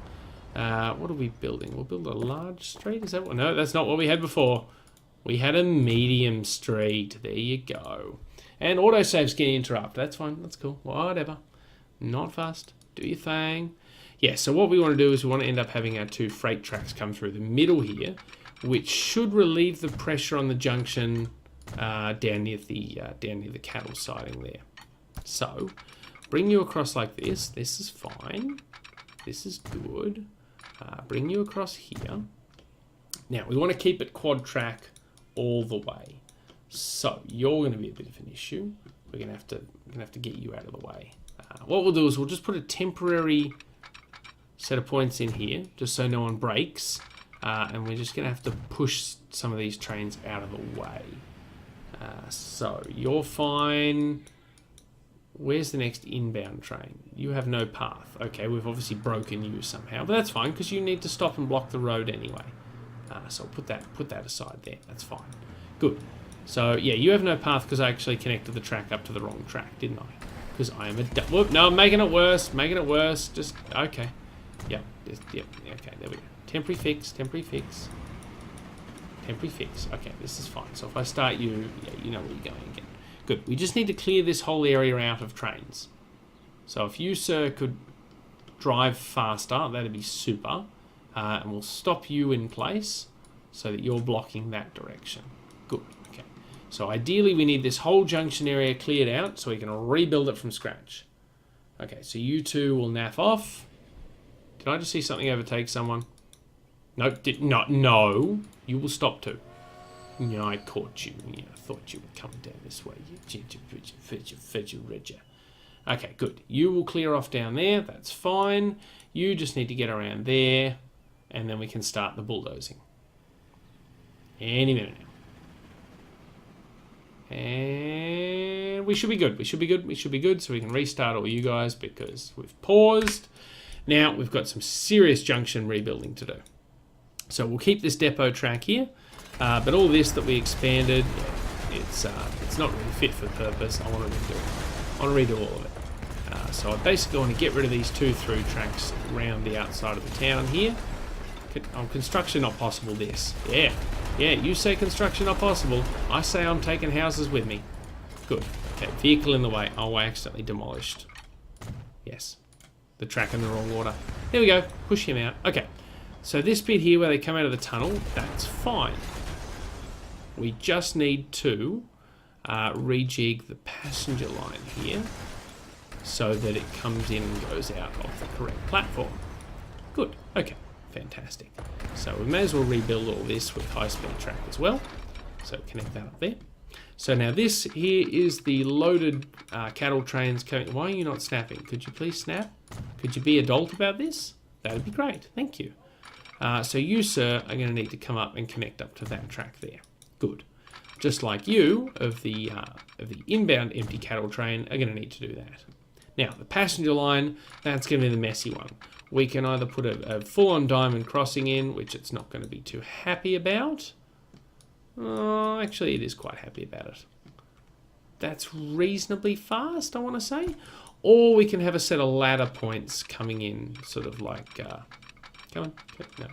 What are we building? We'll build a large street, is that what? No, that's not what we had before. We had a medium street. There you go. And autosaves can interrupt. That's fine. That's cool. Whatever. Not fast. Do your thing. Yeah, so what we want to do is we want to end up having our 2 freight tracks come through the middle here, which should relieve the pressure on the junction down near the cattle siding there. So, bring you across like this. This is fine. This is good. Bring you across here. Now, we want to keep it quad track all the way. So, you're going to be a bit of an issue. We're going to have to get you out of the way. What we'll do is we'll just put a temporary set of points in here, just so no one breaks. And we're just going to have to push some of these trains out of the way. So, you're fine. Where's the next inbound train? You have no path. Okay, we've obviously broken you somehow, but that's fine because you need to stop and block the road anyway. So I'll put that aside there. That's fine. Good. So yeah, you have no path because I actually connected the track up to the wrong track, didn't I? Because I am a whoop. No, I'm making it worse. Making it worse. Just okay. Yep. Yep. Okay. There we go. Temporary fix. Temporary fix. Temporary fix. Okay, this is fine. So if I start you, yeah, you know where you're going again. Good. We just need to clear this whole area out of trains. So if you, sir, could drive faster, that'd be super. And we'll stop you in place so that you're blocking that direction. Good. Okay. So ideally we need this whole junction area cleared out so we can rebuild it from scratch. Okay, so you 2 will naff off. Did I just see something overtake someone? No, did not. No. You will stop too. Yeah, I caught you. Yeah, I thought you would come down this way. Okay, good. You will clear off down there. That's fine. You just need to get around there, and then we can start the bulldozing. Any minute now. And we should be good. We should be good. We should be good. So we can restart all you guys because we've paused. Now we've got some serious junction rebuilding to do. So we'll keep this depot track here. But all this that we expanded, yeah, it's not really fit for purpose. I want to redo it. I want to redo all of it. So I basically want to get rid of these 2 through tracks around the outside of the town here. Construction not possible this. Yeah, you say construction not possible. I say I'm taking houses with me. Good. Okay, vehicle in the way. Oh, I accidentally demolished. Yes. The track in the wrong order. There we go. Push him out. Okay. So this bit here where they come out of the tunnel, that's fine. We just need to rejig the passenger line here so that it comes in and goes out of the correct platform. Good. Okay. Fantastic. So we may as well rebuild all this with high-speed track as well. So connect that up there. So now this here is the loaded cattle trains coming. Why are you not snapping? Could you please snap? Could you be adult about this? That'd be great. Thank you. So you, sir, are going to need to come up and connect up to that track there. Good. Just like you, of the inbound empty cattle train, are going to need to do that. Now, the passenger line, that's going to be the messy one. We can either put a full-on diamond crossing in, which it's not going to be too happy about. Actually, it is quite happy about it. That's reasonably fast, I want to say. Or we can have a set of ladder points coming in, sort of like... come on. No.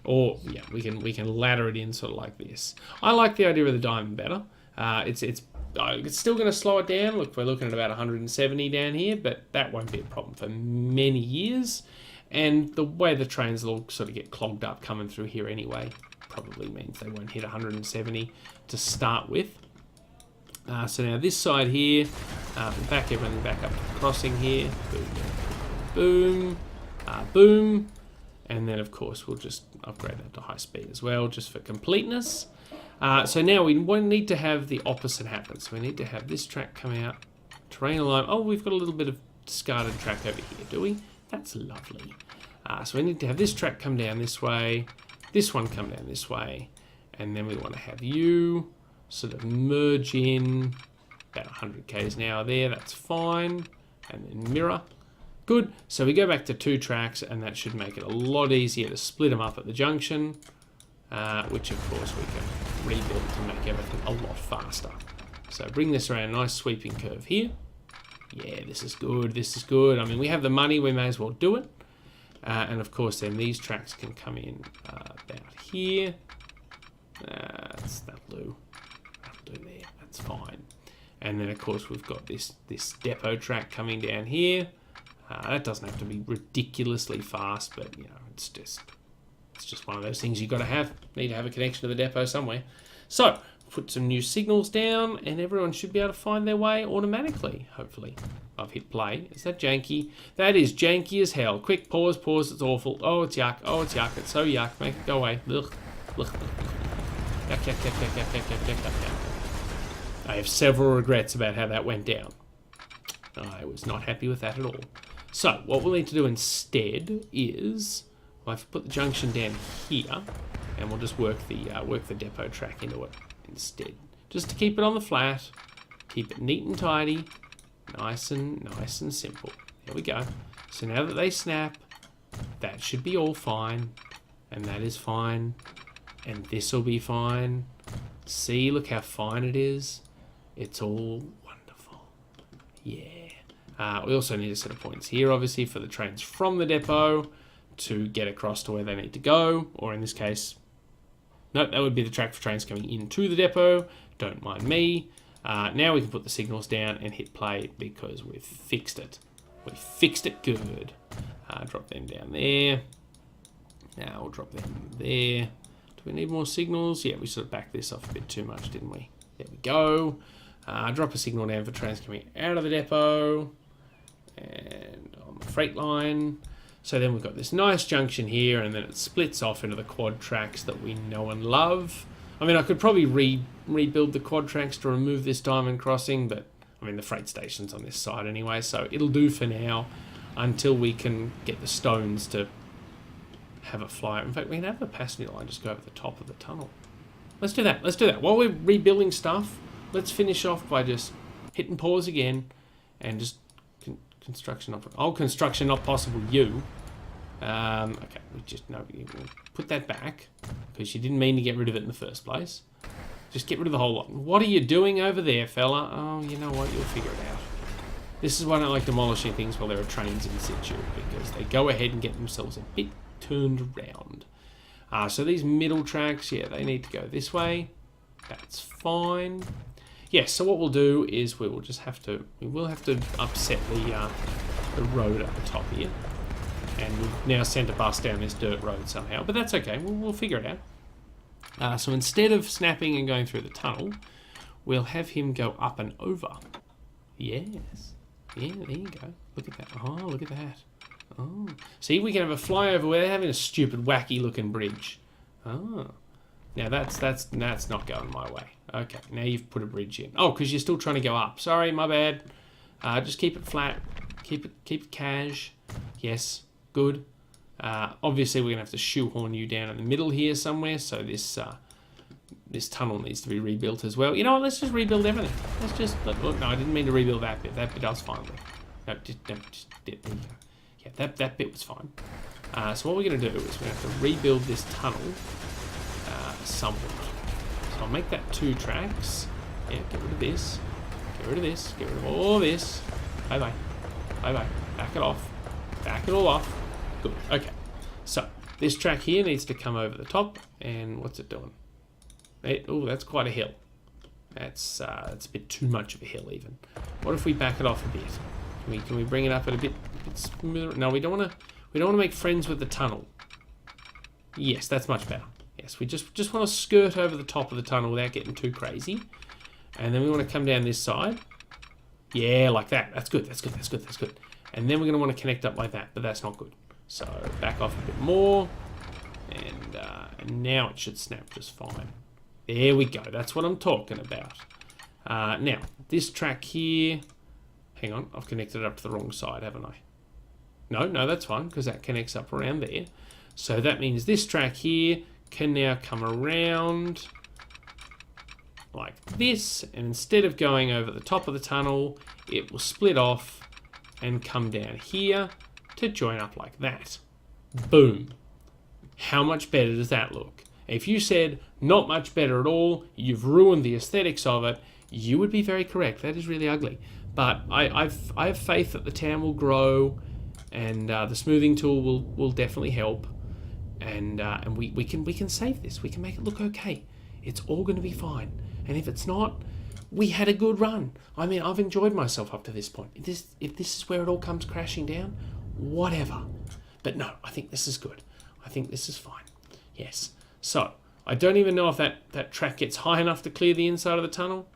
Or, yeah, we can ladder it in sort of like this. I like the idea of the diamond better. It's still going to slow it down. Look, we're looking at about 170 down here, but that won't be a problem for many years. And the way the trains will sort of get clogged up coming through here anyway probably means they won't hit 170 to start with. So now this side here, back everything back up to the crossing here. Boom, boom, boom. And then, of course, we'll just upgrade that to high speed as well, just for completeness. So now we need to have the opposite happen. So we need to have this track come out, terrain alignment. Oh, we've got a little bit of discarded track over here, do we? That's lovely. So we need to have this track come down this way, this one come down this way, and then we want to have you sort of merge in about 100 k's an hour there. That's fine. And then mirror. Good. So we go back to 2 tracks, and that should make it a lot easier to split them up at the junction, which of course we can rebuild to make everything a lot faster. So bring this around a nice sweeping curve here. Yeah, this is good. This is good. I mean, we have the money. We may as well do it. And of course, then these tracks can come in about here. That'll do. That'll do there. That's fine. And then, of course, we've got this depot track coming down here. That doesn't have to be ridiculously fast, but you know, it's just one of those things you've got to have. Need to have a connection to the depot somewhere. So, put some new signals down, and everyone should be able to find their way automatically, hopefully. I've hit play. Is that janky? That is janky as hell. Quick, pause, it's awful. Oh, it's yuck. Oh, it's yuck. It's so yuck. Make it go away. Ugh. Ugh. Yuck, yuck, yuck, yuck, yuck, yuck, yuck, yuck, yuck. I have several regrets about how that went down. I was not happy with that at all. So, what we'll need to do instead is, well, I've put the junction down here, and we'll just work the depot track into it instead. Just to keep it on the flat, keep it neat and tidy, nice and simple. There we go. So now that they snap, that should be all fine, and that is fine, and this will be fine. See, look how fine it is. It's all wonderful. Yeah. We also need a set of points here, obviously, for the trains from the depot to get across to where they need to go, or in this case, nope, that would be the track for trains coming into the depot. Don't mind me. Now we can put the signals down and hit play because we've fixed it. We fixed it good. Drop them down there. Now we'll drop them there. Do we need more signals? Yeah, we sort of backed this off a bit too much, didn't we? There we go. Drop a signal down for trains coming out of the depot and on the freight line. So then we've got this nice junction here, and then it splits off into the quad tracks that we know and love. I mean, I could probably rebuild the quad tracks to remove this diamond crossing, but I mean, the freight station's on this side anyway, so it'll do for now until we can get the stones to have a flyover. In fact, we can have the passenger line just go over the top of the tunnel. Let's do that. Let's do that. While we're rebuilding stuff, let's finish off by just hitting pause again and just construction not possible. Okay, we just we'll put that back because you didn't mean to get rid of it in the first place. Just get rid of the whole lot. What are you doing over there, fella? Oh, you know what? You'll figure it out. This is why I don't like demolishing things while there are trains in situ, because they go ahead and get themselves a bit turned around. So these middle tracks, yeah, they need to go this way. That's fine. Yes, so what we'll do is we will have to upset the road at the top here. And we've now sent a bus down this dirt road somehow, but that's okay, we'll figure it out. So instead of snapping and going through the tunnel, we'll have him go up and over. Yes. Yeah, there you go. Look at that. Oh, look at that. Oh. See, we can have a flyover where they're having a stupid, wacky looking bridge. Oh. Now that's not going my way. Okay, now you've put a bridge in. Oh, because you're still trying to go up. Sorry, my bad. Just keep it flat. Keep it cash. Yes, good. Obviously, we're gonna have to shoehorn you down in the middle here somewhere. So this tunnel needs to be rebuilt as well. You know what? Let's just rebuild everything. Let's just look. No, I didn't mean to rebuild that bit. That bit I was fine with. No, just there you go. Yeah, that bit was fine. So what we're gonna do is we're gonna have to rebuild this tunnel somewhat. So I'll make that 2 tracks. Yeah, get rid of this. Get rid of this. Get rid of all this. Bye bye. Bye bye. Back it off. Back it all off. Good. Okay. So this track here needs to come over the top. And what's it doing? Oh, that's quite a hill. That's a bit too much of a hill even. What if we back it off a bit? Can we bring it up at a bit smoother? No, we don't want to make friends with the tunnel. Yes, that's much better. Yes, we just want to skirt over the top of the tunnel without getting too crazy. And then we want to come down this side. Yeah, like that. That's good. That's good. That's good. That's good. And then we're going to want to connect up like that, but that's not good. So back off a bit more. And now it should snap just fine. There we go. That's what I'm talking about. Now, this track here... Hang on. I've connected it up to the wrong side, haven't I? No, that's fine, because that connects up around there. So that means this track here can now come around like this, and instead of going over the top of the tunnel, it will split off and come down here to join up like that. Boom. How much better does that look? If you said not much better at all, you've ruined the aesthetics of it, you would be very correct. That is really ugly. But I have faith that the town will grow, and the smoothing tool will definitely help. And we can save this. We can make it look okay. It's all going to be fine. And if it's not, we had a good run. I mean, I've enjoyed myself up to this point. If this is where it all comes crashing down, whatever. But no, I think this is good. I think this is fine. Yes. So, I don't even know if that track gets high enough to clear the inside of the tunnel.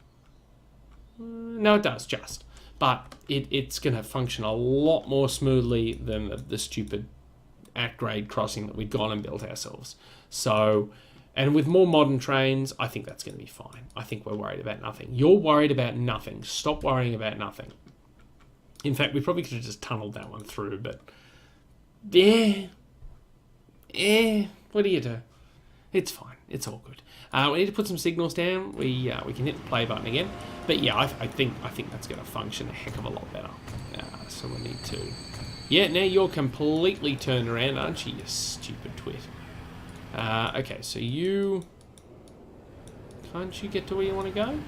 No, it does, just. But it's going to function a lot more smoothly than the stupid at-grade crossing that we'd gone and built ourselves. So, and with more modern trains, I think that's going to be fine. I think we're worried about nothing. You're worried about nothing. Stop worrying about nothing. In fact, we probably could have just tunneled that one through, but what do you do? It's fine. It's all good. We need to put some signals down. We can hit the play button again. But yeah, I think that's going to function a heck of a lot better. So we need to... Yeah, now you're completely turned around, aren't you, you stupid twit? Okay, so you... Can't you get to where you want to go?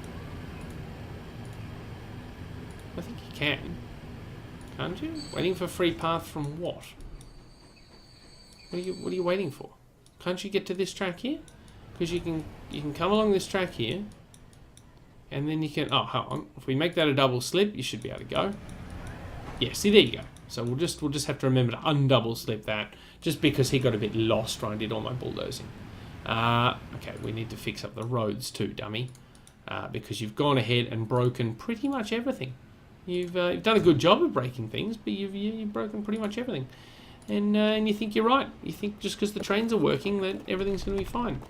I think you can. Can't you? Waiting for free path from what? What are you waiting for? Can't you get to this track here? Because you can come along this track here, and then you can... Oh, hold on. If we make that a double slip, you should be able to go. Yeah, see, there you go. So we'll just have to remember to undouble slip that, just because he got a bit lost trying to do all my bulldozing. Okay, we need to fix up the roads too, dummy, because you've gone ahead and broken pretty much everything. You've done a good job of breaking things, but you've broken pretty much everything. And you think you're right. You think just because the trains are working that everything's going to be fine.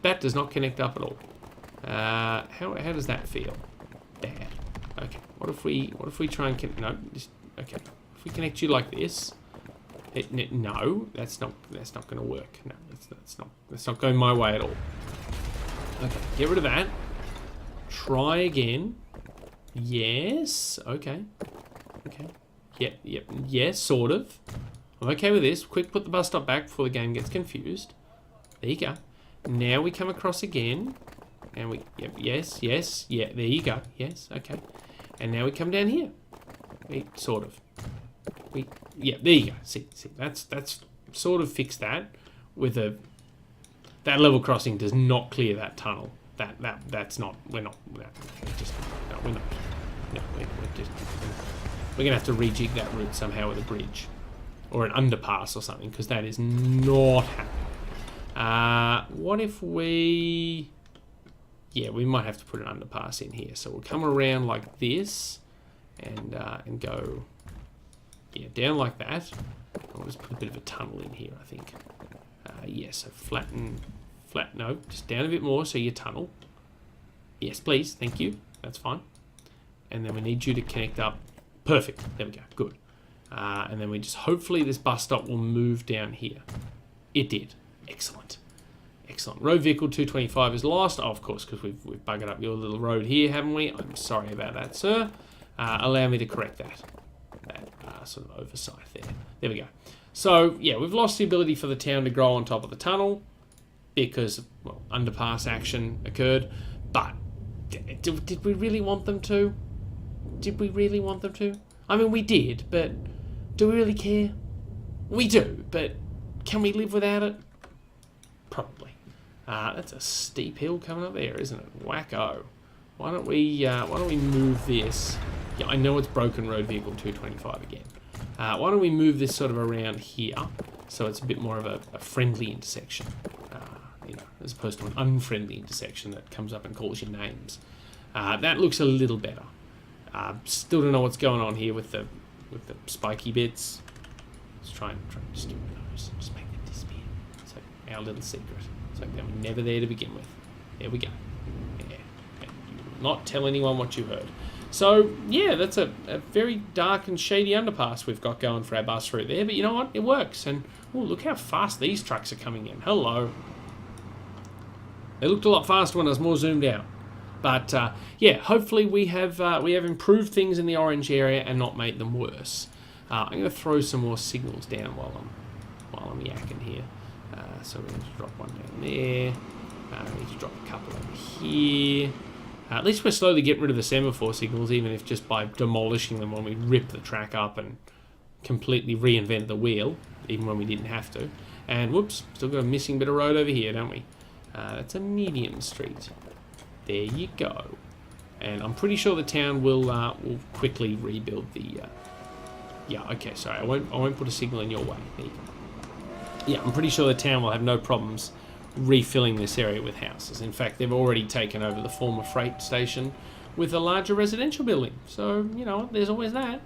That does not connect up at all. How does that feel? Bad. Okay. What if we try and connect? No. Okay. If we connect you like this, no, that's not going to work. No, that's not going my way at all. Okay. Get rid of that. Try again. Yes. Okay. Okay. Yep. Yes, sort of. I'm okay with this. Quick, put the bus stop back before the game gets confused. There you go. Now we come across again. And we... Yep, yes. Yeah, there you go. Yes, okay. And now we come down here. Sort of. Yeah, there you go. See, that's sort of fixed that. With a... That level crossing does not clear that tunnel. That's not... We're not... We're going to have to rejig that route somehow with a bridge. Or an underpass or something, because that is not happening. What if we... Yeah, we might have to put an underpass in here. So we'll come around like this and go... Yeah, down like that. I'll just put a bit of a tunnel in here, I think. Yeah, so no, just down a bit more so you tunnel. Yes, please, thank you. That's fine. And then we need you to connect up. Perfect, there we go, good. And then we just, hopefully this bus stop will move down here. It did. Excellent. Excellent. Road vehicle 225 is lost. Oh, of course, because we've buggered up your little road here, haven't we? I'm sorry about that, sir. Allow me to correct that. That sort of oversight there. There we go. So, yeah, we've lost the ability for the town to grow on top of the tunnel because, well, underpass action occurred. But did we really want them to? Did we really want them to? I mean, we did, but do we really care? We do, but can we live without it? Probably. That's a steep hill coming up there, isn't it? Wacko. Why don't we move this? Yeah, I know it's broken road vehicle 225 again. Why don't we move this sort of around here so it's a bit more of a friendly intersection, you know, as opposed to an unfriendly intersection that comes up and calls you names. That looks a little better. Still don't know what's going on here with the spiky bits. Let's try and just get rid of those. Just make them disappear. It's like our little secret. It's like they were never there to begin with. There we go. Yeah. And you will not tell anyone what you heard. So, yeah, that's a very dark and shady underpass we've got going for our bus route there. But you know what? It works. And, oh, look how fast these trucks are coming in. Hello. They looked a lot faster when I was more zoomed out. But, yeah, hopefully we have improved things in the orange area and not made them worse. I'm going to throw some more signals down while I'm yakking here. So we're going to drop one down there. We need to drop a couple over here. At least we're slowly getting rid of the semaphore signals, even if just by demolishing them when we rip the track up and completely reinvent the wheel, even when we didn't have to. And whoops, still got a missing bit of road over here, don't we? That's a medium street. There you go. And I'm pretty sure the town will quickly rebuild the... yeah, okay, sorry. I won't put a signal in your way. There you go. Yeah, I'm pretty sure the town will have no problems refilling this area with houses. In fact, they've already taken over the former freight station with a larger residential building. So, you know, there's always that.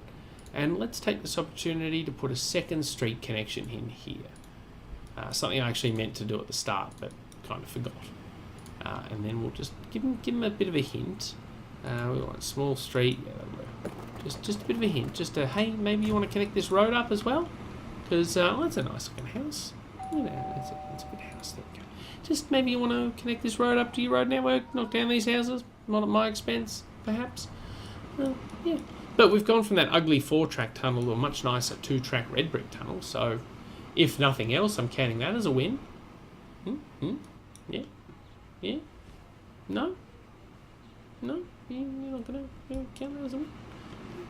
And let's take this opportunity to put a second street connection in here. Something I actually meant to do at the start, but kind of forgot. And then we'll just give him a bit of a hint. We want a small street. Yeah, just a bit of a hint. Just a, hey, maybe you want to connect this road up as well? Because that's a nice looking house. You know, it's a good house. There we go. Just maybe you want to connect this road up to your road network, knock down these houses, not at my expense, perhaps. Well, yeah. But we've gone from that ugly 4-track tunnel to a much nicer 2-track red brick tunnel. So, if nothing else, I'm counting that as a win. Yeah. Yeah. No. No. You're not gonna count that as a win.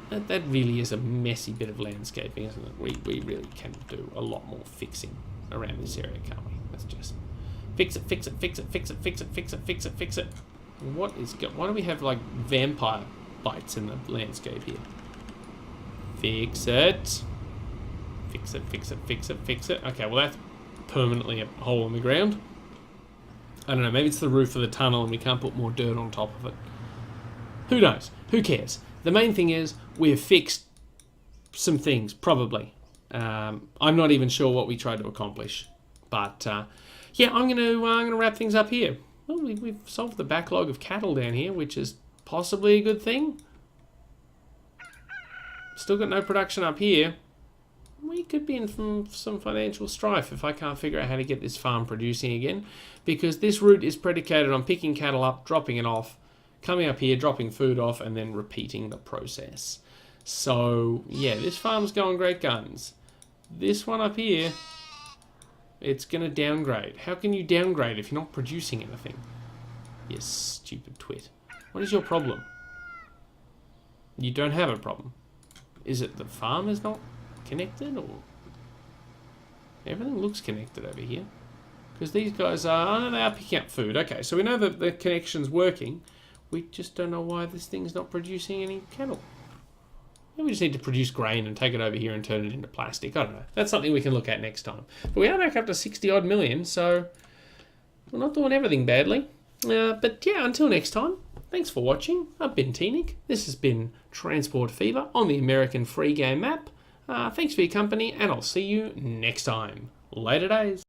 That really is a messy bit of landscaping, isn't it? We really can do a lot more fixing around this area, can't we? Let's just fix it. Why do we have like vampire bites in the landscape here? Fix it. Okay, well that's permanently a hole in the ground. I don't know, maybe it's the roof of the tunnel and we can't put more dirt on top of it. Who knows? Who cares? The main thing is we've fixed some things, probably. I'm not even sure what we tried to accomplish. But, yeah, I'm gonna wrap things up here. Well, we've solved the backlog of cattle down here, which is possibly a good thing. Still got no production up here. We could be in some financial strife if I can't figure out how to get this farm producing again. Because this route is predicated on picking cattle up, dropping it off, coming up here, dropping food off, and then repeating the process. So, yeah, this farm's going great guns. This one up here, it's going to downgrade. How can you downgrade if you're not producing anything? You stupid twit. What is your problem? You don't have a problem. Is it the farm is not connected, or... Everything looks connected over here. Because these guys are... Oh, they are picking up food. Okay, so we know that the connection's working. We just don't know why this thing's not producing any cattle. Maybe we just need to produce grain and take it over here and turn it into plastic. I don't know. That's something we can look at next time. But we are back up to 60-odd million, so we're not doing everything badly. But yeah, until next time, thanks for watching. I've been Teenic. This has been Transport Fever on the American Free Game Map. Thanks for your company, and I'll see you next time. Later days.